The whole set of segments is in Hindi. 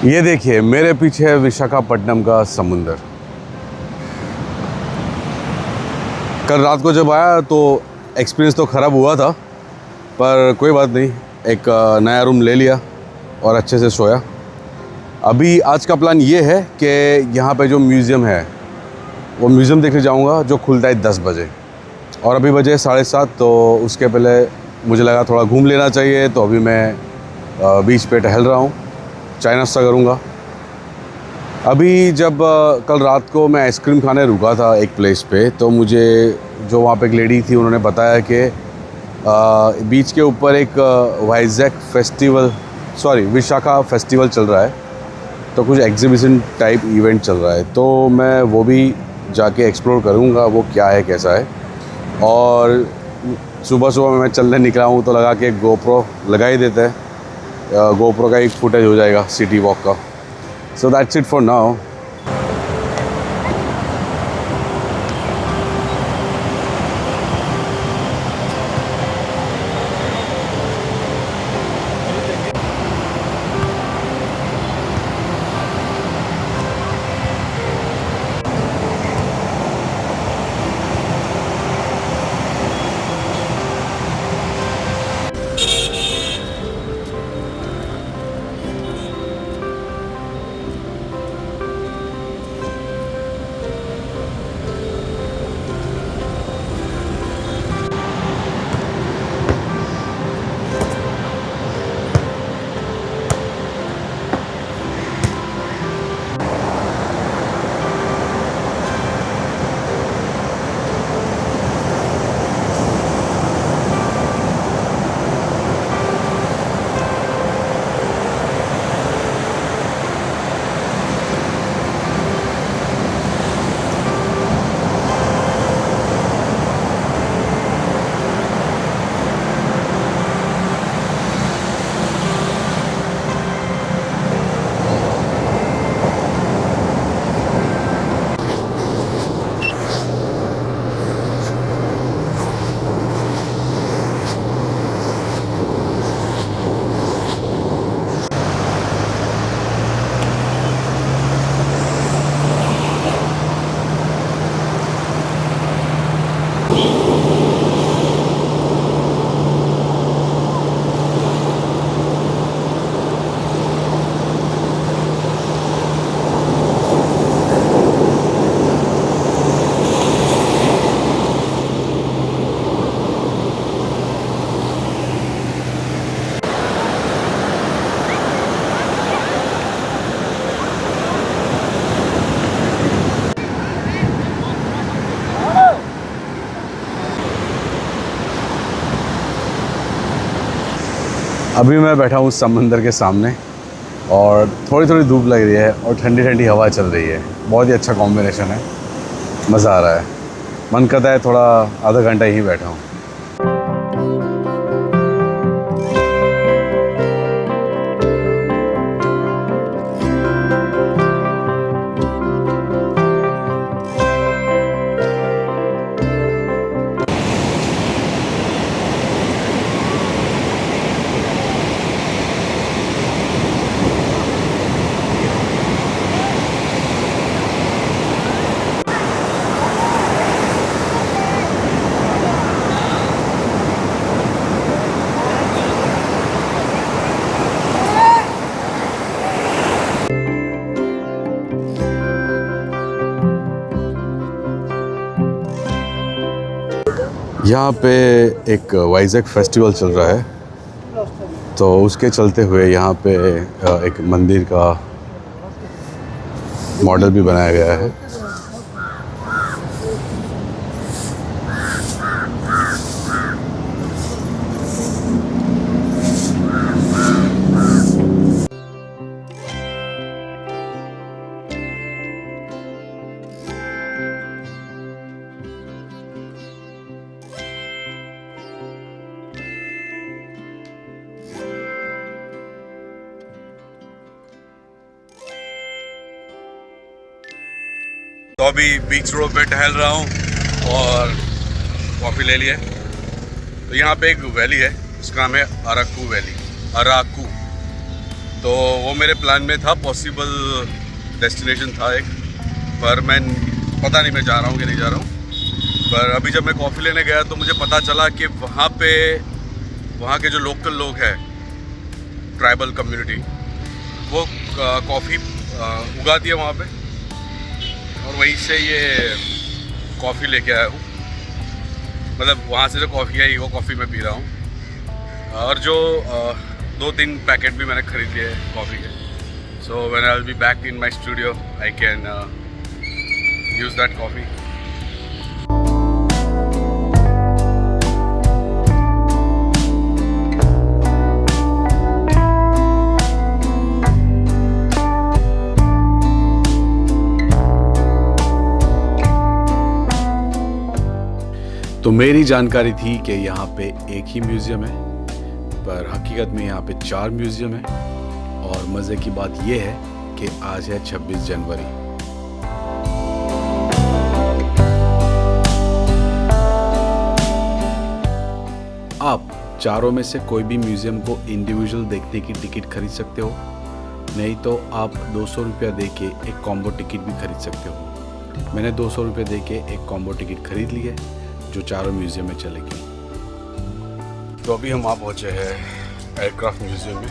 ये देखिए मेरे पीछे है विशाखापट्टनम का समुंदर। कल रात को जब आया तो एक्सपीरियंस तो ख़राब हुआ था, पर कोई बात नहीं, एक नया रूम ले लिया और अच्छे से सोया। अभी आज का प्लान ये है कि यहाँ पे जो म्यूज़ियम है वो म्यूज़ियम देखने जाऊँगा, जो खुलता है 10 बजे और अभी बजे 7:30, तो उसके पहले मुझे लगा थोड़ा घूम लेना चाहिए। तो अभी मैं बीच पे टहल रहा हूँ, चाय नाश्ता करूँगा। अभी जब कल रात को मैं आइसक्रीम खाने रुका था एक प्लेस पे, तो मुझे जो वहाँ पे एक लेडी थी उन्होंने बताया कि बीच के ऊपर एक विशाखा फेस्टिवल चल रहा है, तो कुछ एग्जीबिशन टाइप इवेंट चल रहा है। तो मैं वो भी जाके एक्सप्लोर करूँगा वो क्या है कैसा है। और सुबह सुबह मैं चलने निकला हूँ तो लगा कि गोप्रो लगा ही देते हैं, गोप्रो का एक फुटेज हो जाएगा सिटी वॉक का। So that's it for now. अभी मैं बैठा हूँ समंदर के सामने और थोड़ी थोड़ी धूप लग रही है और ठंडी ठंडी हवा चल रही है। बहुत ही अच्छा कॉम्बिनेशन है, मज़ा आ रहा है। मन करता है थोड़ा आधा घंटा ही बैठा हूँ। यहाँ पे एक वाइजैक फेस्टिवल चल रहा है, तो उसके चलते हुए यहाँ पे एक मंदिर का मॉडल भी बनाया गया है। तो अभी बीच रोड पे टहल रहा हूँ और कॉफ़ी ले लिए। तो यहाँ पे एक वैली है, उसका नाम है अराकू वैली, अराकू। तो वो मेरे प्लान में था, पॉसिबल डेस्टिनेशन था एक, पर मैं पता नहीं मैं जा रहा हूँ कि नहीं जा रहा हूँ। पर अभी जब मैं कॉफ़ी लेने गया तो मुझे पता चला कि वहाँ के जो लोकल लोग हैं, ट्राइबल कम्युनिटी, वो कॉफ़ी उगाती है वहाँ पे, और वहीं से ये कॉफ़ी लेके आया हूँ। मतलब वहाँ से जो कॉफ़ी आई वो कॉफ़ी मैं पी रहा हूँ, और जो 2-3 पैकेट भी मैंने खरीद लिए कॉफ़ी के। So when I will be back in my studio I can use that coffee. तो मेरी जानकारी थी कि यहाँ पे एक ही म्यूज़ियम है, पर हकीकत में यहाँ पे 4 म्यूज़ियम है। और मज़े की बात यह है कि आज है 26 जनवरी। आप चारों में से कोई भी म्यूज़ियम को इंडिविजुअल देखने की टिकट खरीद सकते हो, नहीं तो आप 200 रुपया दे के एक कॉम्बो टिकट भी खरीद सकते हो। मैंने 200 रुपये दे के एक कॉम्बो टिकट खरीद ली है जो चारों म्यूज़ियम में चलेगी। तो अभी हम आ पहुँचे हैं एयरक्राफ्ट म्यूज़ियम में।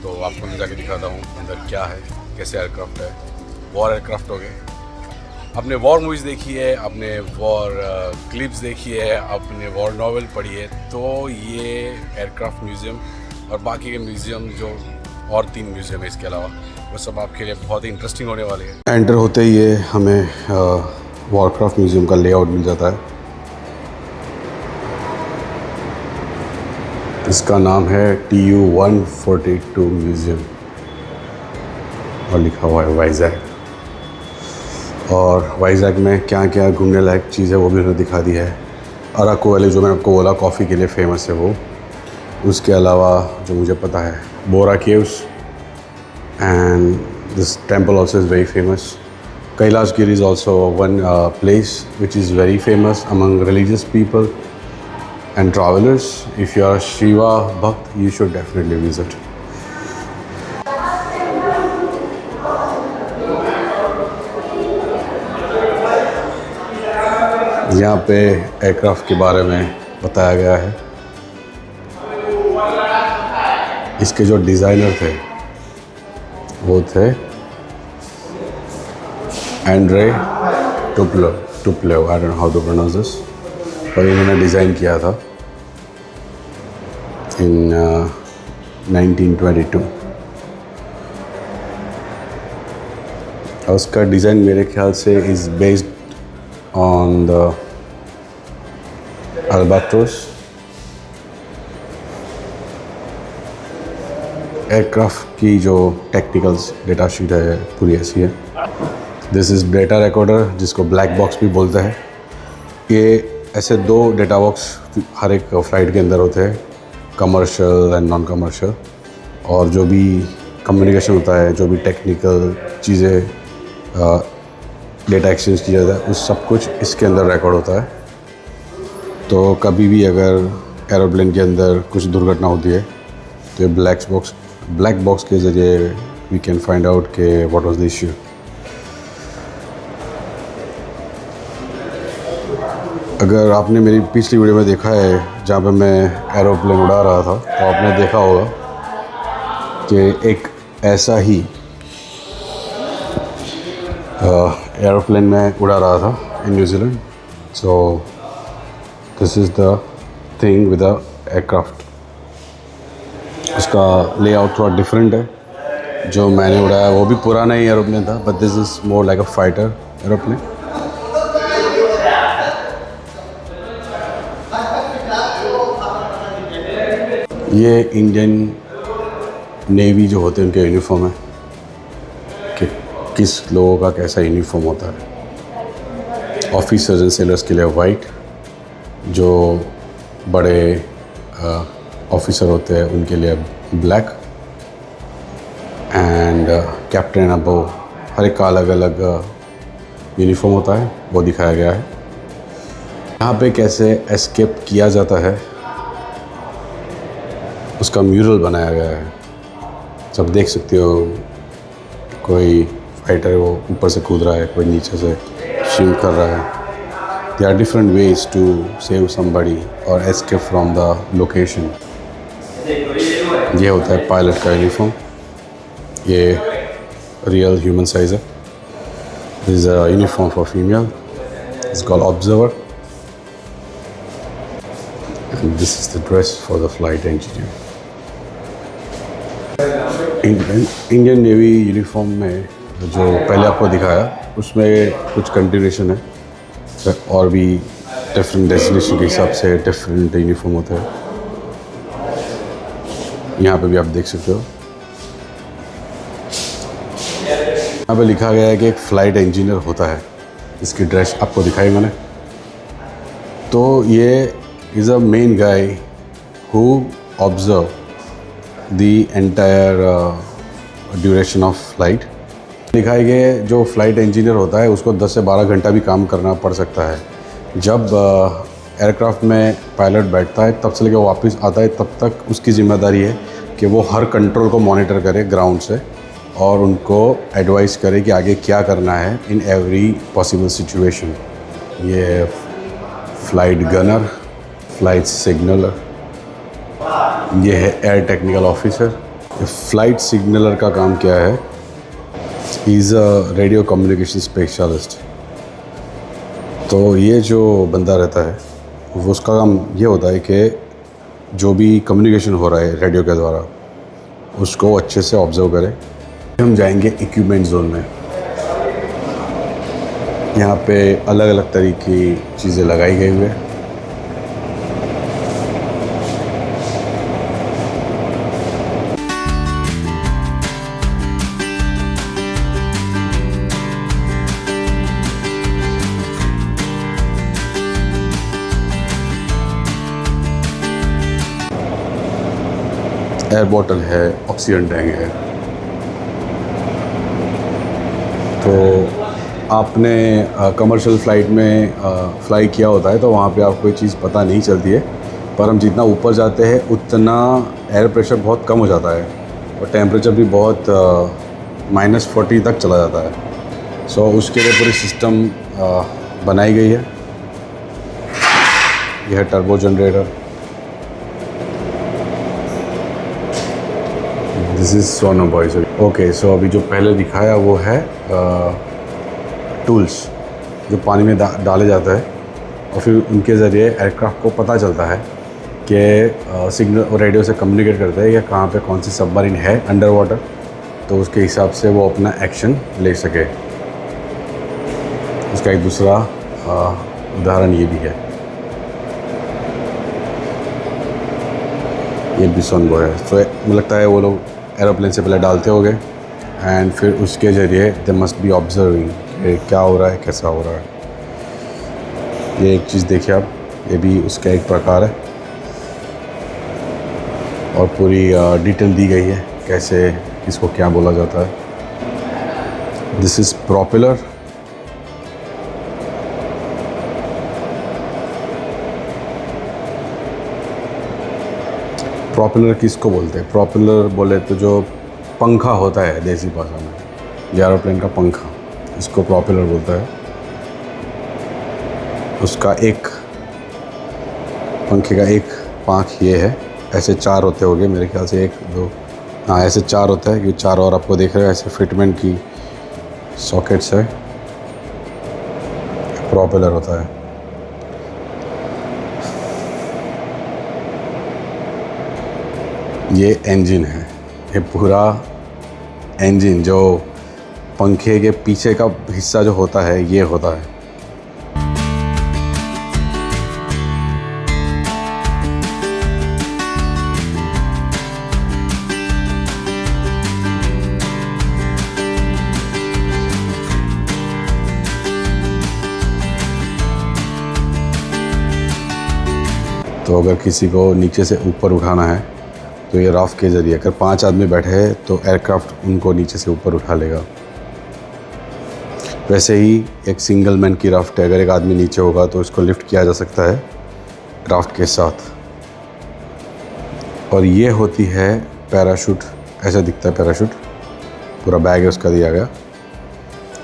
तो आपको मैं जाके दिखाता हूँ अंदर क्या है, कैसे एयरक्राफ्ट है। वॉर एयरक्राफ्ट हो गए, आपने वॉर मूवीज़ देखी है, आपने वॉर क्लिप्स देखी है, आपने वॉर नॉवेल पढ़ी है, तो ये एयरक्राफ्ट म्यूज़ियम और बाकी के म्यूज़ियम जो और 3 म्यूज़ियम है इसके अलावा, वो सब आपके लिए बहुत ही इंटरेस्टिंग होने वाले हैं। एंटर होते ही ये हमें वॉरक्राफ्ट म्यूज़ियम का लेआउट मिल जाता है। इसका नाम है TU-142 म्यूज़ियम और लिखा हुआ है वाइजैक। और वाइजैक में क्या क्या घूमने लायक चीज़ है वो भी उन्होंने दिखा दी है। अराकू वैली जो मैंने आपको बोला कॉफ़ी के लिए फेमस है वो, उसके अलावा जो मुझे पता है Borra caves, and this temple also is very famous. Kailash Giri is also one place which is very famous among religious people and travelers. If you are a Shiva Bhakt, you should definitely visit. यहाँ पे एयरक्राफ्ट के बारे में बताया गया है। इसके जो डिज़ाइनर थे वो थे Andrei Tupolev, I don't know how to pronounce this, और इन्होंने डिज़ाइन किया था इन 1922। और उसका डिज़ाइन मेरे ख्याल से is based on the albatross. Aircraft की जो टेक्निकल्स डेटा शीट है पूरी ऐसी है। दिस इज़ डेटा रिकॉर्डर, जिसको ब्लैक बॉक्स भी बोलते हैं। ये ऐसे 2 डेटा बॉक्स हर एक फ़्लाइट के अंदर होते हैं, कमर्शियल एंड नॉन कमर्शियल। और जो भी कम्युनिकेशन होता है, जो भी टेक्निकल चीज़ें डेटा एक्सचेंज किया जाता है, उस सब कुछ इसके अंदर रिकॉर्ड होता है। तो कभी भी अगर एरोप्लेन के अंदर कुछ दुर्घटना होती है तो ये ब्लैक बॉक्स के ज़रिए वी कैन फाइंड आउट के व्हाट वाज द इश्यू। अगर आपने मेरी पिछली वीडियो में देखा है जहाँ पे मैं एरोप्लेन उड़ा रहा था, तो आपने देखा होगा कि एक ऐसा ही एरोप्लेन में उड़ा रहा था in New Zealand. So this is the thing with the aircraft. उसका लेआउट थोड़ा डिफरेंट है। जो मैंने उड़ाया वो भी पुराना ही एरोप्लेन था, but this is more like a fighter aeroplane. ये इंडियन नेवी जो होते हैं उनके यूनिफॉर्म है कि किस लोगों का कैसा यूनिफॉर्म होता है। ऑफिसर्स एंड सेलर्स के लिए वाइट, जो बड़े ऑफिसर होते हैं उनके लिए ब्लैक, एंड कैप्टन अबो हर एक का अलग अलग यूनिफॉर्म होता है, वो दिखाया गया है। यहाँ पे कैसे एस्केप किया जाता है उसका म्यूरल बनाया गया है। सब देख सकते हो, कोई फाइटर वो ऊपर से कूद रहा है, कोई नीचे से स्विम कर रहा है। There are different ways to save somebody or escape from the location. ये होता है पायलट का यूनिफॉर्म, ये रियल ह्यूमन साइज है। This is a uniform for female. It's called observer. And this is the dress for the flight engineer. Indian navy uniform में जो पहले आपको दिखाया उसमें कुछ कंटिन्यूएशन है, और भी डिफरेंट डेस्टिनेशन के हिसाब से डिफरेंट यूनिफॉर्म होते हैं। यहाँ पे भी आप देख सकते हो, यहाँ पे लिखा गया है कि एक फ़्लाइट इंजीनियर होता है, इसकी ड्रेस आपको दिखाई मैंने। तो ये is a main guy who observe the entire duration of flight. लिखा है कि जो फ़्लाइट इंजीनियर होता है उसको 10 से 12 घंटा भी काम करना पड़ सकता है। जब एयरक्राफ्ट में पायलट बैठता है तब से लेकर वापस आता है तब तक उसकी ज़िम्मेदारी है कि वो हर कंट्रोल को मॉनिटर करे ग्राउंड से, और उनको एडवाइस करे कि आगे क्या करना है इन एवरी पॉसिबल सिचुएशन। ये फ़्लाइट गनर, फ़्लाइट सिग्नलर, ये है एयर टेक्निकल ऑफिसर। फ़्लाइट सिग्नलर का काम क्या है? Is a radio communication specialist. तो ये जो बंदा रहता है वो उसका काम ये होता है कि जो भी कम्युनिकेशन हो रहा है रेडियो के द्वारा उसको अच्छे से ऑब्जर्व करें। हम जाएंगे इक्विपमेंट जोन में। यहाँ पे अलग अलग तरह की चीज़ें लगाई गई हुई है। एयर बॉटल है, ऑक्सीजन टैंक है। तो आपने कमर्शियल फ़्लाइट में फ़्लाई किया होता है तो वहाँ पे आपको कोई चीज़ पता नहीं चलती है, पर हम जितना ऊपर जाते हैं उतना एयर प्रेशर बहुत कम हो जाता है और टेम्परेचर भी बहुत -40 तक चला जाता है। सो उसके लिए पूरी सिस्टम बनाई गई है। यह है turbo generator. This is sonobuoys. Okay, so अभी जो पहले दिखाया वो है टूल्स जो पानी में डाले जाता है और फिर उनके ज़रिए एयरक्राफ्ट को पता चलता है कि सिग्नल रेडियो से कम्युनिकेट करते हैं कि कहाँ पे कौन सी सबमरीन है अंडर वाटर, तो उसके हिसाब से वो अपना एक्शन ले सके। उसका एक दूसरा उदाहरण ये भी है। ये भी सोनबॉय है। तो मुझे लगता है वो लोग एरोप्लेन से पहले डालते होंगे एंड फिर उसके ज़रिए दे मस्ट बी ऑब्जर्विंग क्या हो रहा है, कैसा हो रहा है। ये एक चीज़ देखिए आप, ये भी उसका एक प्रकार है और पूरी डिटेल दी गई है कैसे इसको क्या बोला जाता है। This is propeller. प्रोपेलर किसको बोलते हैं? प्रोपेलर बोले तो जो पंखा होता है देसी भाषा में, एरोप्लेन का पंखा, इसको प्रोपेलर बोलता है। उसका एक पंखे का एक पाँख ये है, ऐसे 4 होते होंगे मेरे ख्याल से, 1 2 हाँ ऐसे 4 होता है, क्योंकि 4 और आपको देख रहे हो ऐसे फिटमेंट की सॉकेट्स है। प्रोपेलर होता है। ये इंजन है, ये पूरा इंजन जो पंखे के पीछे का हिस्सा जो होता है ये होता है। तो अगर किसी को नीचे से ऊपर उठाना है तो ये राफ्ट के ज़रिए, अगर 5 आदमी बैठे हैं तो एयरक्राफ्ट उनको नीचे से ऊपर उठा लेगा। वैसे ही एक सिंगल मैन की राफ्ट है, अगर एक आदमी नीचे होगा तो इसको लिफ्ट किया जा सकता है राफ्ट के साथ। और ये होती है पैराशूट ऐसा दिखता है पैराशूट, पूरा बैग है उसका दिया गया।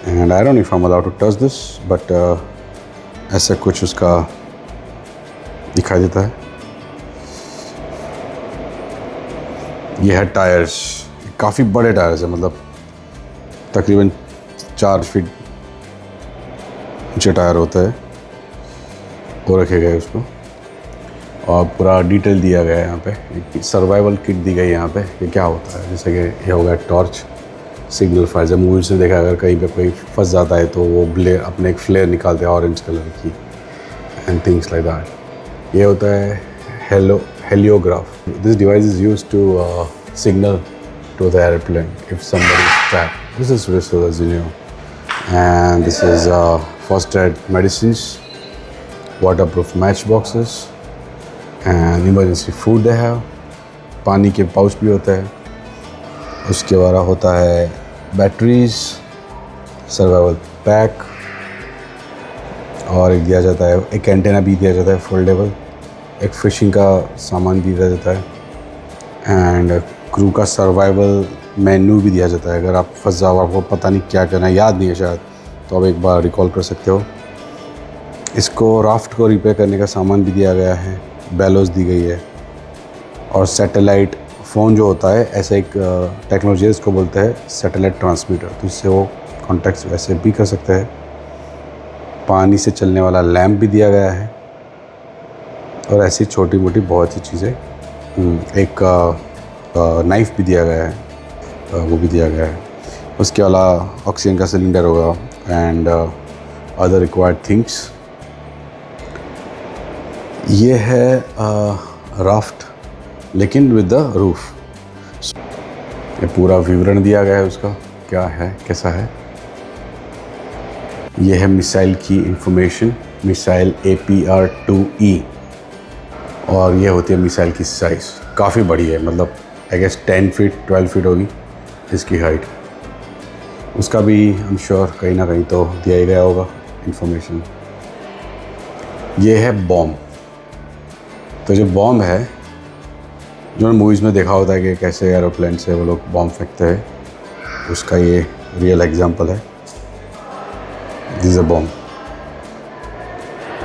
And I don't know if I am allowed to touch this, but ऐसा कुछ उसका दिखाई देता है। ये है टायर्स, काफ़ी बड़े टायर्स है, मतलब तकरीबन 4 फीट ऊंचे टायर होता है, वो रखे गए उसको। और पूरा डिटेल दिया गया है यहाँ पे। एक सर्वाइवल किट दी गई है यहाँ पे। ये क्या होता है, जैसे कि ये हो गया टॉर्च, सिग्नल फायर। जब मूवीज में देखा, अगर कहीं पे कोई फंस जाता है तो वो अपने एक फ्लेयर निकालते हैं ऑरेंज कलर की, एंड थिंग्स लाइक दैट। ये होता है heliograph. This device is used to signal to the airplane if somebody is trapped. This is whistle, as you know. And this is first aid medicines, waterproof matchboxes, and emergency food they have. पानी के पाउच भी होता है। उसके बाद होता है बैटरीज, सर्वाइवल पैक, और एक दिया जाता है, एक एंटेना भी दिया जाता है फोल्डेबल, एक फिशिंग का सामान भी दिया जाता है, एंड क्रू का सर्वाइवल मेन्यू भी दिया जाता है। अगर आप फंस जाओ, आपको पता नहीं क्या करना है, याद नहीं है शायद, तो आप एक बार रिकॉल कर सकते हो। इसको राफ्ट को रिपेयर करने का सामान भी दिया गया है, बेलोस दी गई है, और सैटेलाइट फ़ोन जो होता है, ऐसा एक टेक्नोलॉजी है, इसको बोलते हैं सैटेलाइट ट्रांसमीटर, तो इससे वो कॉन्टैक्ट वैसे भी कर सकते हैं। पानी से चलने वाला लैंप भी दिया गया है, और ऐसी छोटी मोटी बहुत सी चीज़ें। एक नाइफ़ भी दिया गया है, वो भी दिया गया है। उसके अलावा ऑक्सीजन का सिलेंडर होगा, एंड अदर रिक्वायर्ड थिंग्स। ये है राफ्ट, लेकिन विद द रूफ। ये पूरा विवरण दिया गया है उसका, क्या है, कैसा है। ये है मिसाइल की इंफॉर्मेशन, मिसाइल APR-2E, और ये होती है मिसाइल की साइज़। काफ़ी बड़ी है, मतलब आई गेस 10 फीट 12 फीट होगी इसकी हाइट। उसका भी आई एम श्योर कहीं ना कहीं तो दिया ही गया होगा इंफॉर्मेशन। ये है बॉम्ब। तो जो बॉम्ब है, जो मूवीज़ में देखा होता है कि कैसे एरोप्लेन से वो लोग बॉम्ब फेंकते हैं, उसका ये रियल एग्जांपल है। This is a bomb,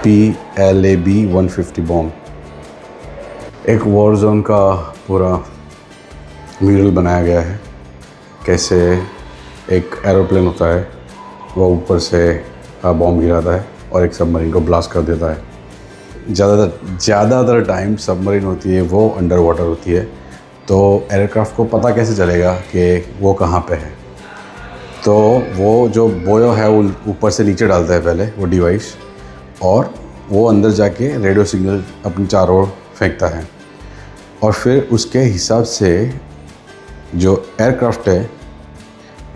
PLAB-150 bomb. एक वॉर जोन का पूरा म्यूरल बनाया गया है, कैसे एक एरोप्लेन होता है, वो ऊपर से बॉम्ब गिराता है और एक सबमरीन को ब्लास्ट कर देता है। ज़्यादातर टाइम सबमरीन होती है वो अंडर वाटर होती है, तो एयरक्राफ्ट को पता कैसे चलेगा कि वो कहाँ पे है। तो वो जो बोयो है वो ऊपर से नीचे डालता है पहले वो डिवाइस, और वो अंदर जाके रेडियो सिग्नल अपनी चारों ओर फेंकता है, और फिर उसके हिसाब से जो एयरक्राफ्ट है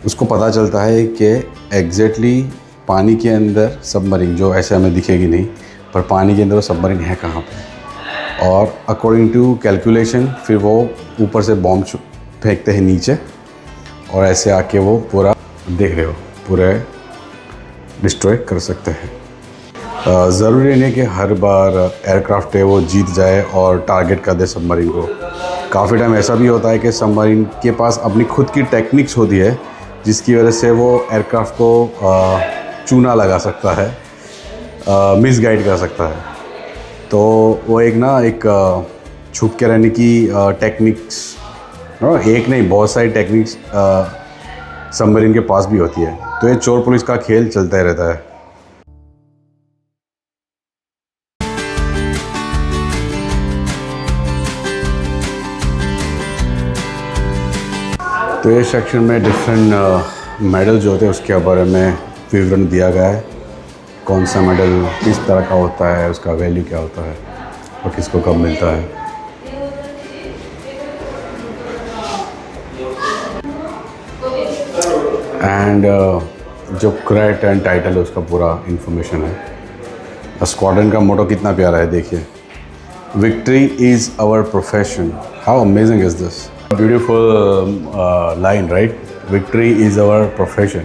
उसको पता चलता है कि एग्जैक्टली पानी के अंदर सबमरीन, जो ऐसे हमें दिखेगी नहीं, पर पानी के अंदर वो सबमरीन है कहाँ पे। और अकॉर्डिंग टू कैलकुलेशन फिर वो ऊपर से बॉम्ब फेंकते हैं नीचे, और ऐसे आके वो पूरा, देख रहे हो, पूरे डिस्ट्रॉय कर सकते हैं। ज़रूरी नहीं कि हर बार एयरक्राफ्ट है वो जीत जाए और टारगेट कर दे सबमरीन को। काफ़ी टाइम ऐसा भी होता है कि सबमरीन के पास अपनी खुद की टेक्निक्स होती है, जिसकी वजह से वो एयरक्राफ्ट को चूना लगा सकता है, मिसगाइड कर सकता है। तो वो एक छुप के रहने की टेक्निक्स, एक नहीं बहुत सारी टेक्निक्स सबमरीन के पास भी होती है। तो ये चोर पुलिस का खेल चलता ही रहता है। तो ये सेक्शन में डिफरेंट मेडल जो होते हैं उसके बारे में विवरण दिया गया है, कौन सा मेडल किस तरह का होता है, उसका वैल्यू क्या होता है और किसको कब मिलता है। एंड जो क्रेट एंड टाइटल है उसका पूरा इंफॉर्मेशन है। स्क्वाड्रन का मोटो कितना प्यारा है, देखिए, victory is our profession. How amazing is this, beautiful line, right? Victory is our profession,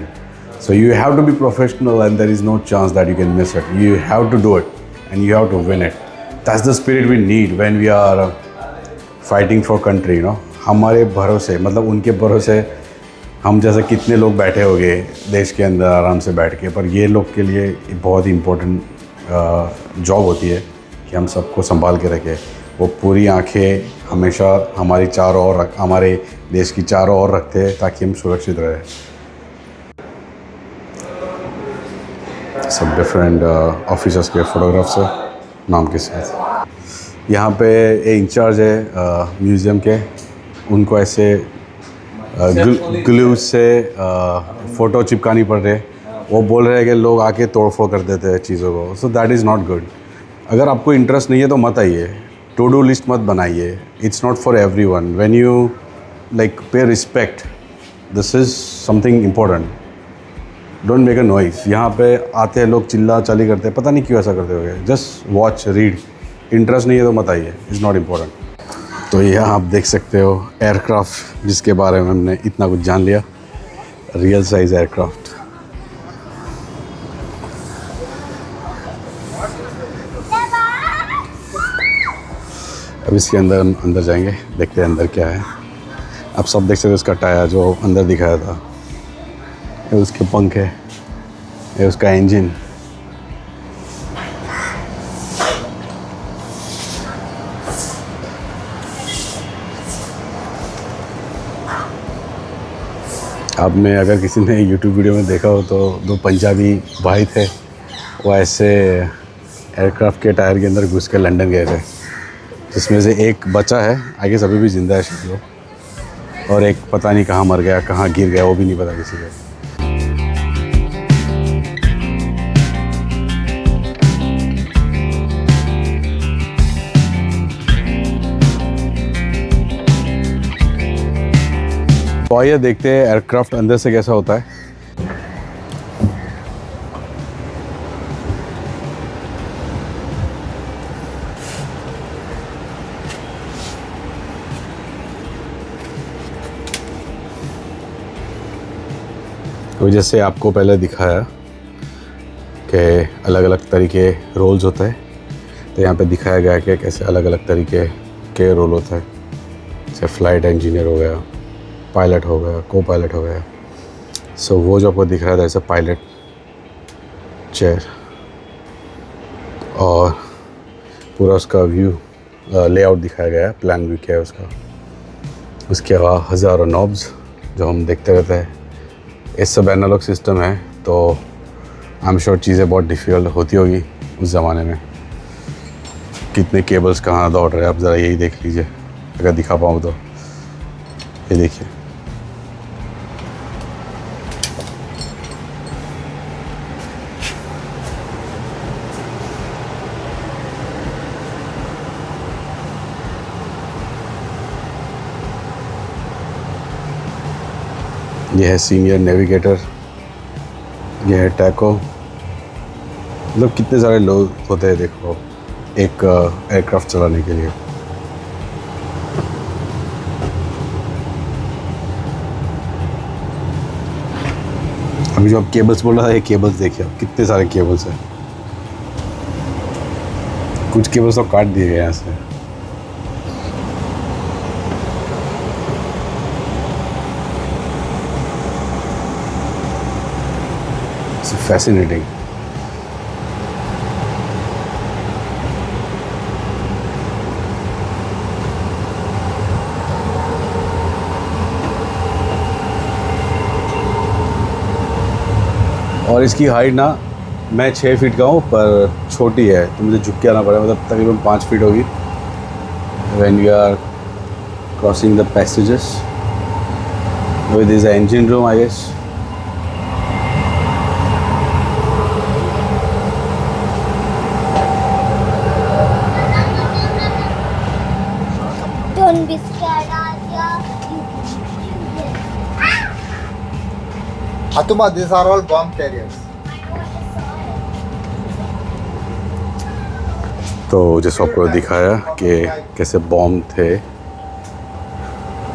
so you have to be professional, and there is no chance that you can miss it. You have to do it and you have to win it. That's the spirit we need when we are fighting for country, you know. हमारे भरोसे, मतलब उनके भरोसे हम जैसे कितने लोग बैठे होंगे देश के अंदर आराम से बैठ के, पर ये लोग के लिए बहुत ही इम्पोर्टेंट जॉब होती है कि हम सबको संभाल के रखें। वो पूरी आंखें हमेशा हमारी चारों ओर, हमारे देश की चारों ओर रखते हैं ताकि हम सुरक्षित रहें। सब डिफरेंट ऑफिसर्स के फोटोग्राफ्स है नाम के साथ। यहाँ पे एक इंचार्ज है म्यूज़ियम के, उनको ऐसे ग्लू से फ़ोटो चिपकानी पड़ रही है। वो बोल रहे हैं कि लोग आके तोड़ फोड़ कर देते हैं चीज़ों को, so that is not good. अगर आपको इंटरेस्ट नहीं है तो मत आइए, टू डू लिस्ट मत बनाइए, it's not for everyone. When you like pay respect, this is something important, don't make a noise. यहाँ पे आते हैं लोग, चिल्ला चाली करते हैं, पता नहीं क्यों ऐसा करते होंगे। जस्ट वॉच, रीड, इंटरेस्ट नहीं है तो मत आइए, इज़ नॉट इम्पोर्टेंट। तो यहाँ आप देख सकते हो एयरक्राफ्ट, जिसके बारे में हमने इतना कुछ जान लिया, रियल साइज़ एयरक्राफ्ट। अब इसके अंदर हम अंदर जाएंगे, देखते हैं अंदर क्या है। आप सब देख सकते हो उसका टायर जो अंदर दिखाया था, ये उसके पंख है, ये उसका इंजन। आपने अगर किसी ने यूट्यूब वीडियो में देखा हो तो दो पंजाबी भाई थे, वो ऐसे एयरक्राफ्ट के टायर के अंदर घुस के लंदन गए थे, जिसमें से एक बचा है, आगे सभी भी ज़िंदा है शायद वो, और एक पता नहीं कहाँ मर गया, कहाँ गिर गया, वो भी नहीं पता किसी को। तो आइए देखते हैं एयरक्राफ्ट अंदर से कैसा होता है। तो जैसे आपको पहले दिखाया कि अलग अलग तरीके रोल्स होते हैं, तो यहाँ पे दिखाया गया कि कैसे अलग अलग तरीके के रोल होता है। जैसे फ़्लाइट इंजीनियर हो गया, पायलट हो गया, को पायलट हो गया। सो वो जो आपको दिख रहा था ऐसा पायलट चेयर, और पूरा उसका व्यू लेआउट दिखाया गया है, प्लान व्यू क्या है उसका। उसके अलावा हज़ारों नॉब्स जो हम देखते रहते हैं। इस सब एनालॉग सिस्टम है, तो आई एम श्योर चीज़ें बहुत डिफ़िकल्ट होती होगी उस ज़माने में। कितने केबल्स कहाँ दौड़ रहे हैं आप ज़रा यही देख लीजिए, अगर दिखा पाऊँ तो। ये देखिए, ये है सीनियर नेविगेटर, ये है टैको। मतलब कितने सारे लोग होते हैं देखो एक एयरक्राफ्ट चलाने के लिए। अभी जो आप केबल्स बोल रहा था, ये केबल्स देखिए आप, कितने सारे केबल्स हैं। कुछ केबल्स तो काट दिए गए यहाँ से। फैसिनेटिंग। और इसकी हाइट ना, मैं 6 फीट का हूँ पर छोटी है, तो मुझे झुक के आना पड़ेगा, मतलब तकरीबन 5 फीट होगी। When you are crossing the passages with this engine room, I guess. Don't be scared, Adia. Atuma, these are all bomb carriers. तो जैसे आपको दिखाया कि कैसे बॉम्ब थे,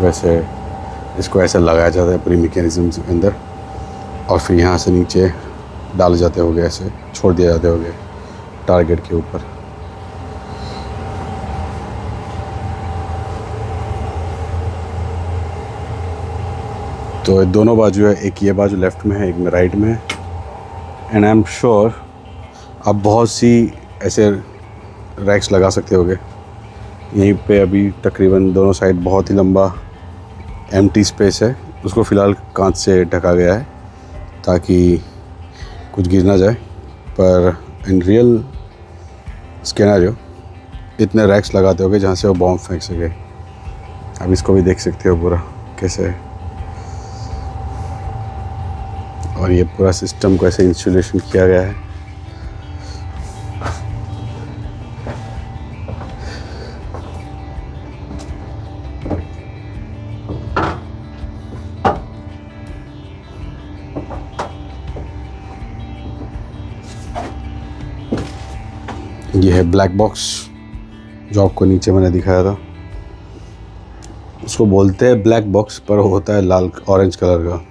वैसे इसको ऐसे लगाया जाता है पूरी मैकेनिज्म के अंदर, और फिर यहाँ से नीचे डाले जाते होंगे, ऐसे छोड़ दिए जाते होंगे टारगेट के ऊपर। तो दोनों बाजू है, एक ये बाजू लेफ़्ट में है, एक में राइट में है। एंड आई एम श्योर आप बहुत सी ऐसे रैक्स लगा सकते होगे। यहीं पे अभी तकरीबन दोनों साइड बहुत ही लंबा एम्प्टी स्पेस है, उसको फ़िलहाल कांच से ढका गया है ताकि कुछ गिर ना जाए। पर इन रियल स्केनारियो इतने रैक्स लगाते होगे जहाँ से वो बॉम्ब फेंक सके। अब इसको भी देख सकते हो पूरा कैसे है, और ये पूरा सिस्टम को ऐसे इंस्टॉलेशन किया गया है। ये है ब्लैक बॉक्स जो आपको नीचे मैंने दिखाया था। उसको बोलते हैं ब्लैक बॉक्स, पर वो होता है लाल ऑरेंज कलर का।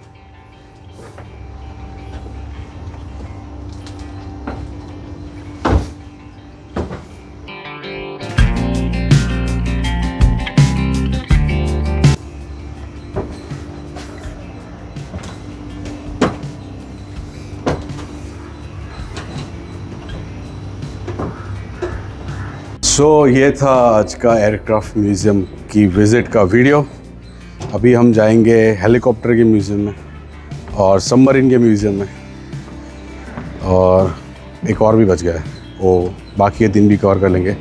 सो ये था आज का एयरक्राफ्ट म्यूज़ियम की विज़िट का वीडियो। अभी हम जाएंगे हेलीकॉप्टर के म्यूज़ियम में और सबमरीन के म्यूज़ियम में, और एक और भी बच गया है, वो बाकी के 3 भी कवर कर लेंगे।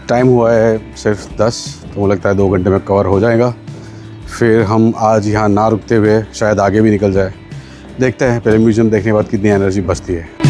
टाइम हुआ है सिर्फ 10, तो मुझे लगता है 2 घंटे में कवर हो जाएगा। फिर हम आज यहाँ ना रुकते हुए शायद आगे भी निकल जाए। देखते हैं पहले म्यूज़ियम देखने के बाद कितनी एनर्जी बचती है।